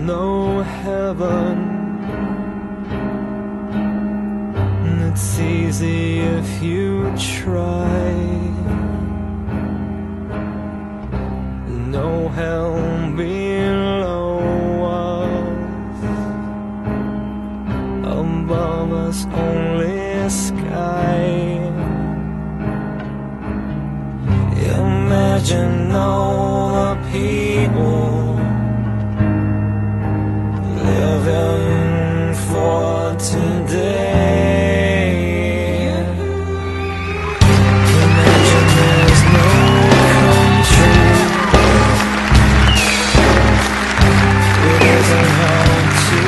no heaven. It's easy if you try. No hell below us, above us only sky. Imagine all the people living for today. Imagine there's no country. It isn't hard to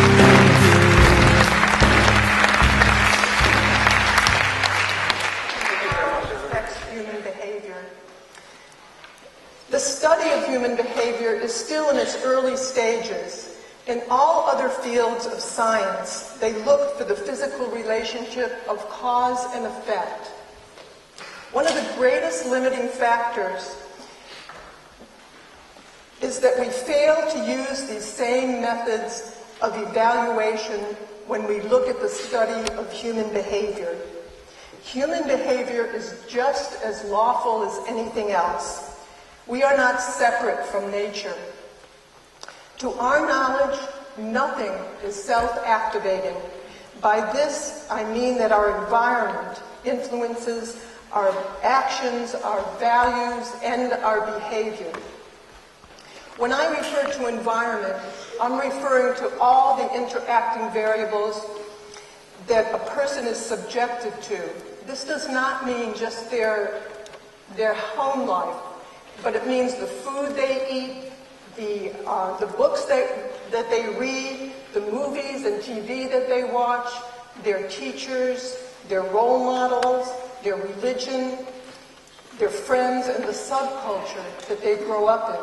affects human behavior. The study of human behavior is still in its early stages. In all other fields of science, they look for the physical relationship of cause and effect. One of the greatest limiting factors is that we fail to use these same methods of evaluation when we look at the study of human behavior. Human behavior is just as lawful as anything else. We are not separate from nature. To our knowledge, nothing is self-activating. By this, I mean that our environment influences our actions, our values, and our behavior. When I refer to environment, I'm referring to all the interacting variables that a person is subjected to. This does not mean just their home life, but it means the food they eat, the books that they read, the movies and TV that they watch, their teachers, their role models, their religion, their friends, and the subculture that they grow up in.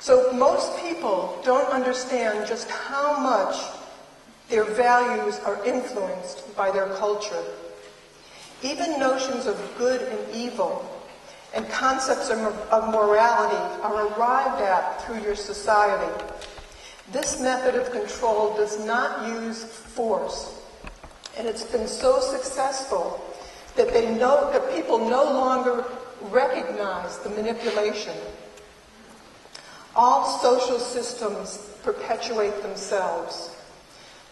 So most people don't understand just how much their values are influenced by their culture. Even notions of good and evil and concepts of morality are arrived at through your society. This method of control does not use force, and it's been so successful that people no longer recognize the manipulation. All social systems perpetuate themselves.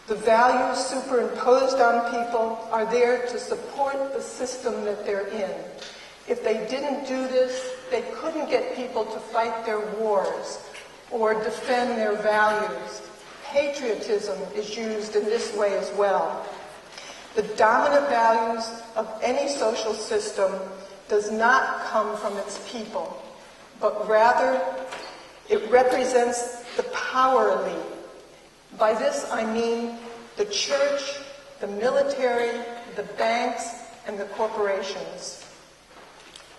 The values superimposed on people are there to support the system that they're in. If they didn't do this, they couldn't get people to fight their wars or defend their values. Patriotism is used in this way as well. The dominant values of any social system does not come from its people, but rather it represents the power elite. By this I mean the church, the military, the banks, and the corporations.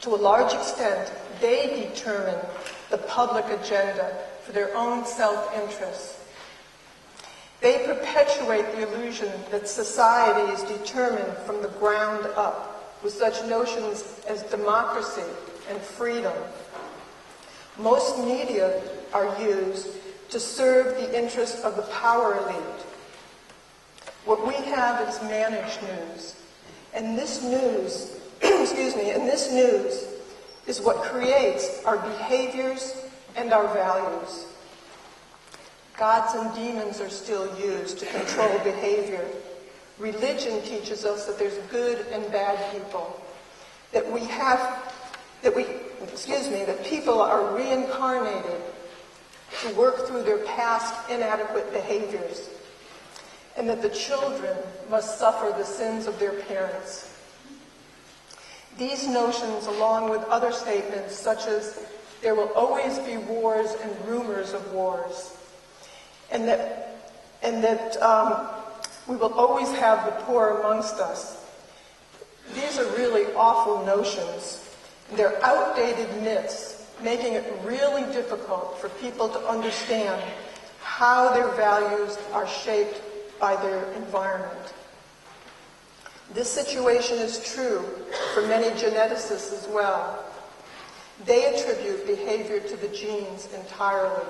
To a large extent, they determine the public agenda for their own self-interest. They perpetuate the illusion that society is determined from the ground up with such notions as democracy and freedom. Most media are used to serve the interests of the power elite. What we have is managed news. And this news, and this news is what creates our behaviors and our values. Gods and demons are still used to control behavior. Religion teaches us that there's good and bad people. That people are reincarnated to work through their past inadequate behaviors. And that the children must suffer the sins of their parents. These notions, along with other statements such as there will always be wars and rumors of wars, and that we will always have the poor amongst us. These are really awful notions. They're outdated myths, making it really difficult for people to understand how their values are shaped by their environment. This situation is true for many geneticists as well. They attribute behavior to the genes entirely.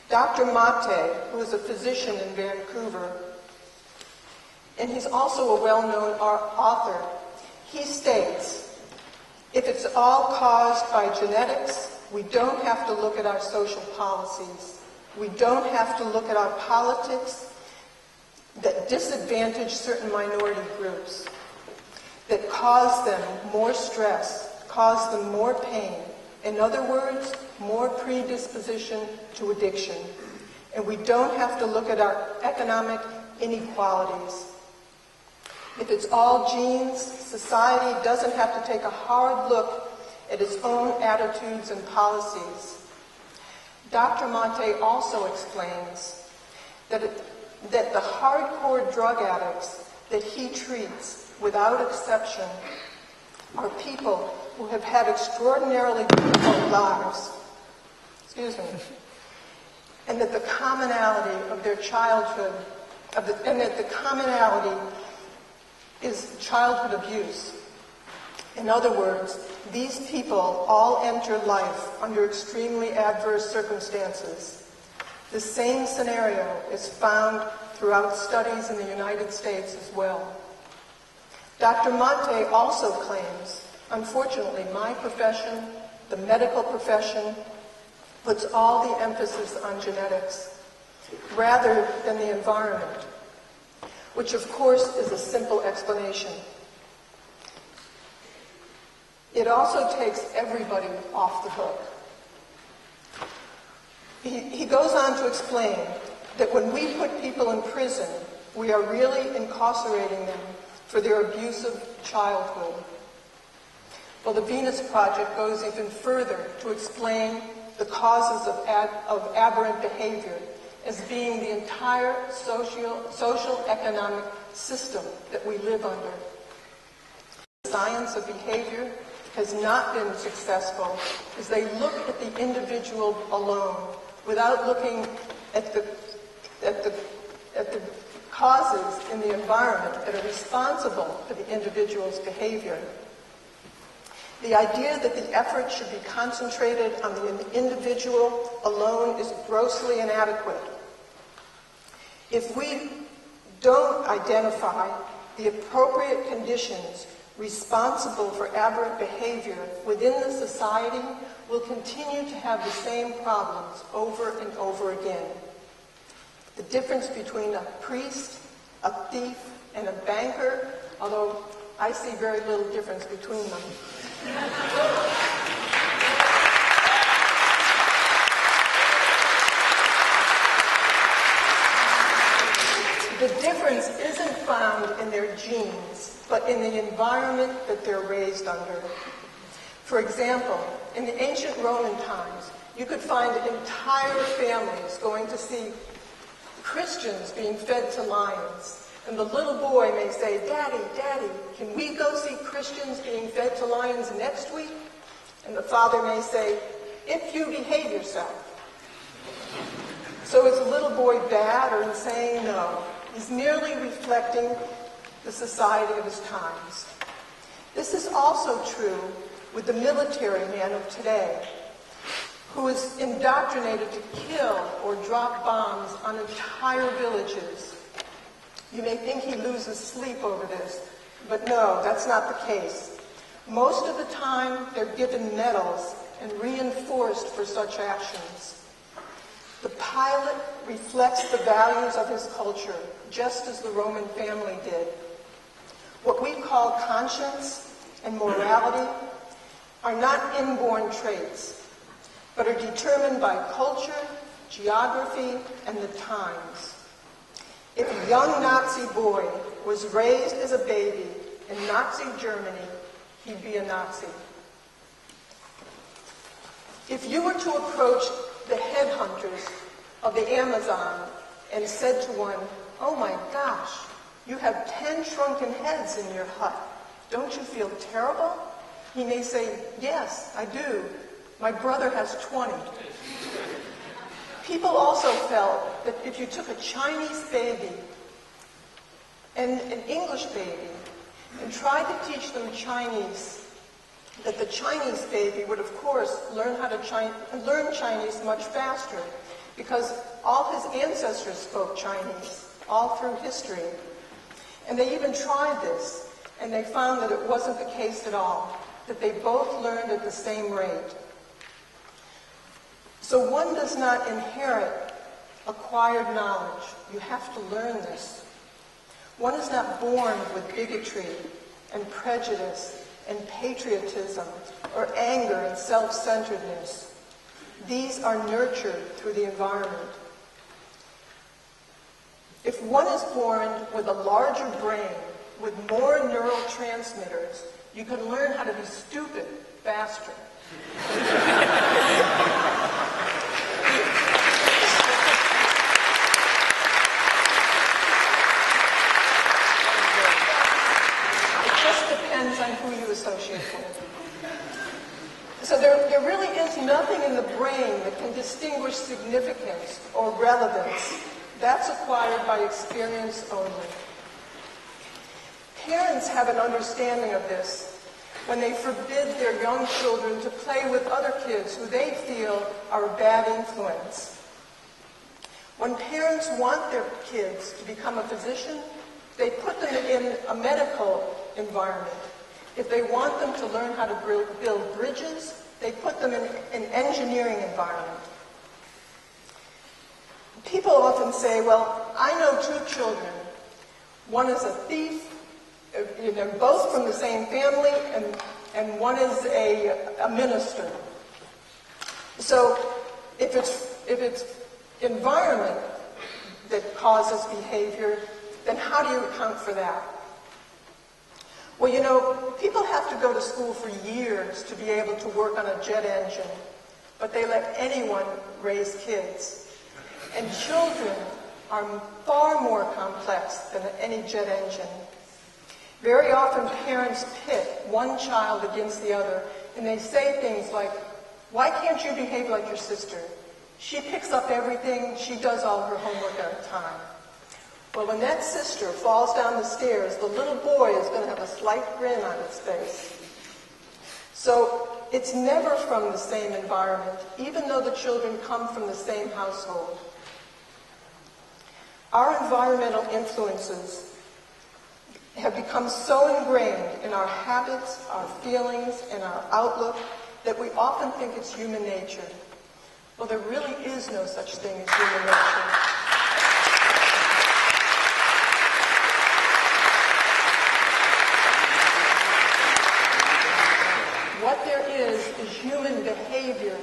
Dr. Mate, who is a physician in Vancouver, and he's also a well-known author, he states, if it's all caused by genetics, we don't have to look at our social policies. We don't have to look at our politics that disadvantage certain minority groups, that cause them more stress, cause them more pain. In other words, more predisposition to addiction. And we don't have to look at our economic inequalities. If it's all genes, society doesn't have to take a hard look at its own attitudes and policies. Dr. Mate also explains that the hardcore drug addicts that he treats, without exception, are people who have had extraordinarily difficult lives. Excuse me. And that the commonality of their childhood, and that the commonality is childhood abuse. In other words, these people all enter life under extremely adverse circumstances. The same scenario is found throughout studies in the United States as well. Dr. Mate also claims, unfortunately, my profession, the medical profession, puts all the emphasis on genetics rather than the environment, which of course is a simple explanation. It also takes everybody off the hook. He goes on to explain that when we put people in prison, we are really incarcerating them for their abusive childhood. Well, the Venus Project goes even further to explain the causes of aberrant behavior as being the entire social economic system that we live under. The science of behavior has not been successful as they look at the individual alone without looking at the causes in the environment that are responsible for the individual's behavior. The idea that the effort should be concentrated on the individual alone is grossly inadequate. If we don't identify the appropriate conditions responsible for aberrant behavior within the society, we'll continue to have the same problems over and over again. The difference between a priest, a thief, and a banker, although I see very little difference between them. The difference isn't found in their genes, but in the environment that they're raised under. For example, in the ancient Roman times, you could find entire families going to see Christians being fed to lions. And the little boy may say, "Daddy, Daddy, can we go see Christians being fed to lions next week?" And the father may say, "If you behave yourself." So is the little boy bad or in saying no? He's merely reflecting the society of his times. This is also true with the military man of today, who is indoctrinated to kill or drop bombs on entire villages. You may think he loses sleep over this, but no, that's not the case. Most of the time, they're given medals and reinforced for such actions. The pilot reflects the values of his culture, just as the Roman family did. What we call conscience and morality are not inborn traits, but are determined by culture, geography, and the times. If a young Nazi boy was raised as a baby in Nazi Germany, he'd be a Nazi. If you were to approach the headhunters of the Amazon and said to one, "Oh my gosh, you have 10 shrunken heads in your hut. Don't you feel terrible?" He may say, "Yes, I do. My brother has 20. People also felt that if you took a Chinese baby and an English baby and tried to teach them Chinese, that the Chinese baby would, of course, learn Chinese much faster because all his ancestors spoke Chinese all through history. And they even tried this, and they found that it wasn't the case at all, that they both learned at the same rate. So one does not inherit acquired knowledge. You have to learn this. One is not born with bigotry and prejudice and patriotism or anger and self-centeredness. These are nurtured through the environment. If one is born with a larger brain, with more neural transmitters, you can learn how to be stupid faster. On who you associate with. So there really is nothing in the brain that can distinguish significance or relevance. That's acquired by experience only. Parents have an understanding of this when they forbid their young children to play with other kids who they feel are a bad influence. When parents want their kids to become a physician, they put them in a medical environment. If they want them to learn how to build bridges, they put them in an engineering environment. People often say, well, I know two children. One is a thief, they're both from the same family, and one is a minister. So if it's environment that causes behavior, then how do you account for that? Well, you know, people have to go to school for years to be able to work on a jet engine, but they let anyone raise kids. And children are far more complex than any jet engine. Very often parents pit one child against the other, and they say things like, why can't you behave like your sister? She picks up everything, she does all her homework at a time. Well, when that sister falls down the stairs, the little boy is going to have a slight grin on his face. So it's never from the same environment, even though the children come from the same household. Our environmental influences have become so ingrained in our habits, our feelings, and our outlook that we often think it's human nature. Well, there really is no such thing as human nature. What there is human behavior,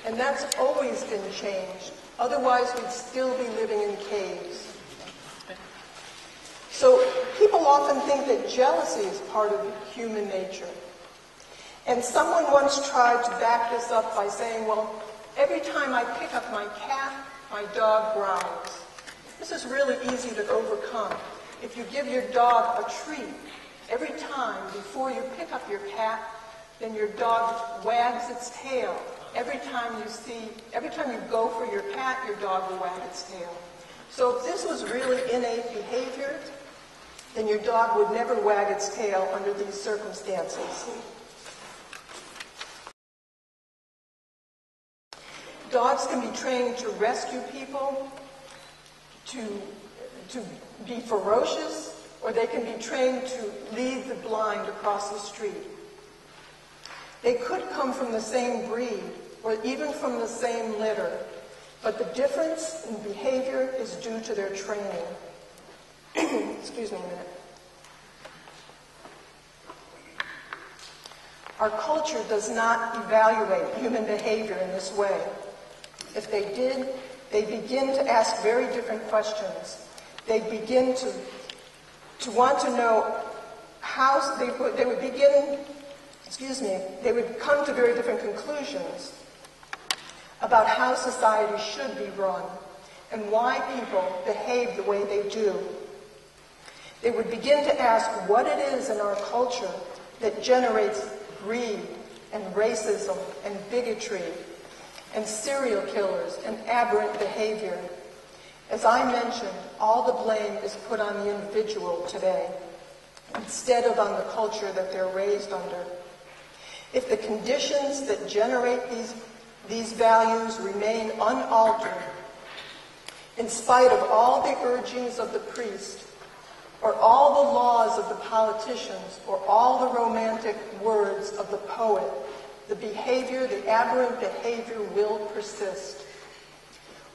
and that's always been changed. Otherwise, we'd still be living in caves. So people often think that jealousy is part of human nature. And someone once tried to back this up by saying, well, every time I pick up my cat, my dog growls. This is really easy to overcome. If you give your dog a treat, every time before you pick up your cat, then your dog wags its tail. Every time you go for your cat, your dog will wag its tail. So if this was really innate behavior, then your dog would never wag its tail under these circumstances. Dogs can be trained to rescue people, to be ferocious, or they can be trained to lead the blind across the street. They could come from the same breed, or even from the same litter, but the difference in behavior is due to their training. Excuse me a minute. Our culture does not evaluate human behavior in this way. If they did, they begin to ask very different questions. They begin to want to know how they would begin. They would come to very different conclusions about how society should be run and why people behave the way they do. They would begin to ask what it is in our culture that generates greed and racism and bigotry and serial killers and aberrant behavior. As I mentioned, all the blame is put on the individual today instead of on the culture that they're raised under. If the conditions that generate these values remain unaltered, In spite of all the urgings of the priest, or all the laws of the politicians, or all the romantic words of the poet, the aberrant behavior will persist.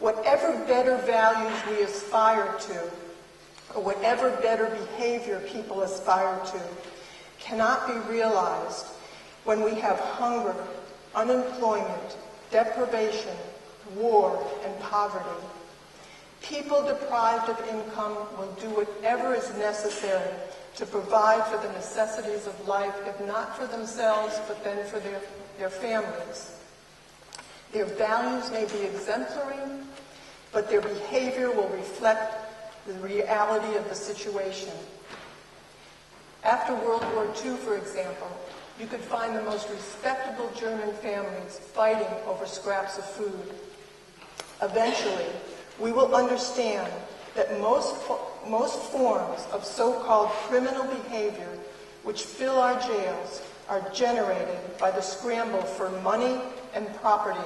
Whatever better values we aspire to, or whatever better behavior people aspire to, cannot be realized when we have hunger, unemployment, deprivation, war, and poverty. People deprived of income will do whatever is necessary to provide for the necessities of life, if not for themselves, but then for their families. Their values may be exemplary, but their behavior will reflect the reality of the situation. After World War II, for example, you could find the most respectable German families fighting over scraps of food. Eventually, we will understand that most forms of so-called criminal behavior which fill our jails are generated by the scramble for money and property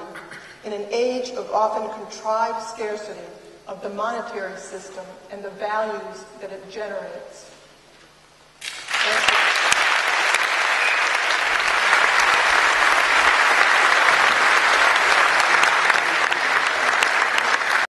in an age of often contrived scarcity of the monetary system and the values that it generates.